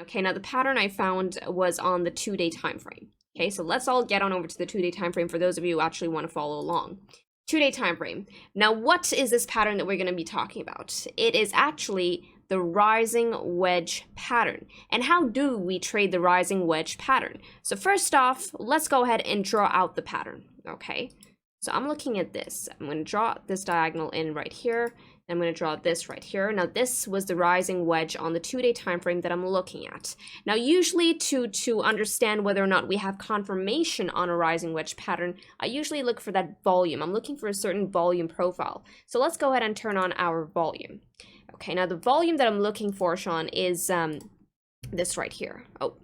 Okay, now the pattern I found was on the 2-day time frame. Okay, so let's all get on over to the 2-day time frame for those of you who actually want to follow along. 2-day time frame. Now, what is this pattern that we're going to be talking about? It is actually the rising wedge pattern. And how do we trade the rising wedge pattern? So first off, let's go ahead and draw out the pattern. Okay, so I'm looking at this. I'm going to draw this diagonal in right here. I'm going to draw this right here. Now, this was the rising wedge on the 2-day time frame that I'm looking at. Now, usually to understand whether or not we have confirmation on a rising wedge pattern, I usually look for that volume. I'm looking for a certain volume profile. So let's go ahead and turn on our volume. Okay, now the volume that I'm looking for, Sean, is this right here. Oh,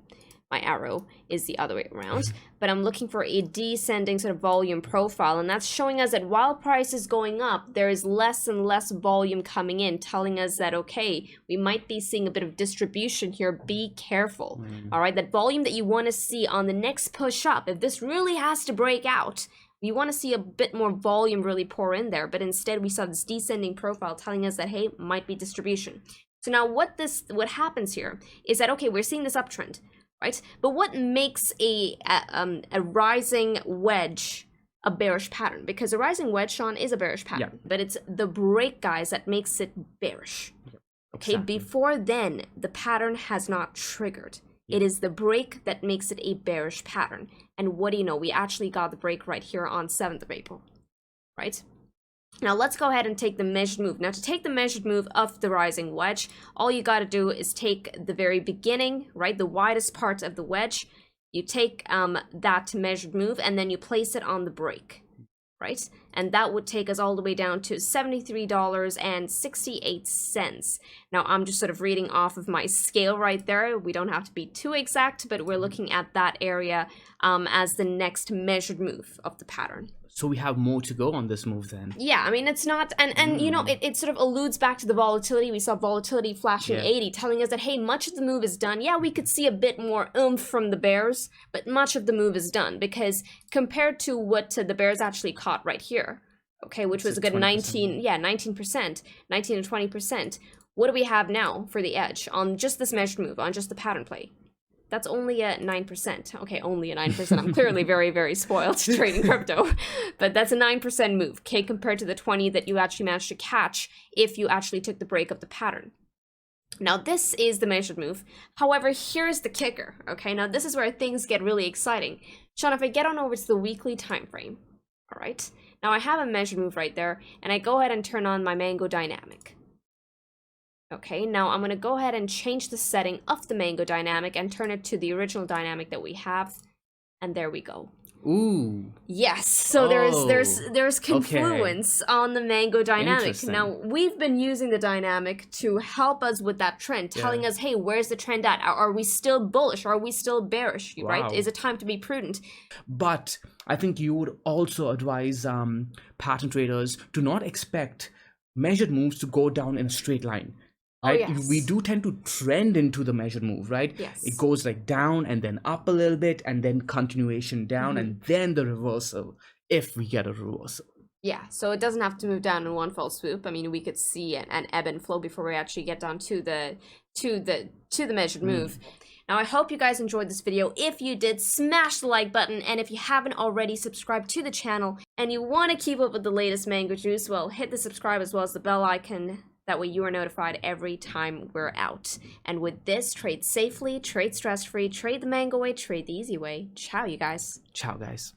my arrow is the other way around, but I'm looking for a descending sort of volume profile, and that's showing us that while price is going up, there is less and less volume coming in, telling us that, okay, we might be seeing a bit of distribution here. Be careful. All right, that volume that you want to see on the next push up, if this really has to break out, you want to see a bit more volume really pour in there, but instead we saw this descending profile telling us that, hey, might be distribution. So now what happens here is that, okay, we're seeing this uptrend, right? But what makes a rising wedge a bearish pattern? Because a rising wedge, Sean, is a bearish pattern, but it's the break, guys, that makes it bearish. Okay, exactly. Before then, the pattern has not triggered. It is the break that makes it a bearish pattern. And what do you know? We actually got the break right here on 7th of April, right? Now let's go ahead and take the measured move. Now to take the measured move of the rising wedge, all you got to do is take the very beginning, right, the widest part of the wedge. You take that measured move and then you place it on the break, right? And that would take us all the way down to $73.68. Now I'm just sort of reading off of my scale right there. We don't have to be too exact, but we're looking at that area as the next measured move of the pattern. So we have more to go on this move then. Yeah, I mean, it's not, and you know, it sort of alludes back to the volatility. We saw volatility flashing 80, telling us that, hey, much of the move is done. Yeah, we could see a bit more oomph from the bears, but much of the move is done, because compared to what the bears actually caught right here, okay, which was a good 19%, 19 to 20%. What do we have now for the edge on just this measured move, on just the pattern play? That's only at 9%. Okay, only at 9%. I'm clearly very, very spoiled trading crypto. But that's a 9% move, okay, compared to the 20 that you actually managed to catch if you actually took the break of the pattern. Now, this is the measured move. However, here's the kicker, okay? Now, this is where things get really exciting. Sean, if I get on over to the weekly time frame, all right? Now, I have a measured move right there, and I go ahead and turn on my Mango Dynamic. Okay, now I'm going to go ahead and change the setting of the Mango Dynamic and turn it to the original dynamic that we have. And there we go. Ooh. Yes, so there's confluence on the Mango Dynamic. Now, we've been using the dynamic to help us with that trend, telling us, hey, where's the trend at? Are we still bullish? Are we still bearish, right? Is it time to be prudent? But I think you would also advise pattern traders to not expect measured moves to go down in a straight line. Right? Oh, yes. We do tend to trend into the measured move, right? Yes. It goes like down and then up a little bit and then continuation down and then the reversal, if we get a reversal. Yeah, so it doesn't have to move down in one fell swoop. I mean, we could see an ebb and flow before we actually get down to the measured move. Now, I hope you guys enjoyed this video. If you did, smash the like button, and if you haven't already, subscribe to the channel, and you want to keep up with the latest mango juice, well, hit the subscribe as well as the bell icon. That way you are notified every time we're out. And with this, trade safely, trade stress-free, trade the mango way, trade the easy way. Ciao, you guys. Ciao, guys.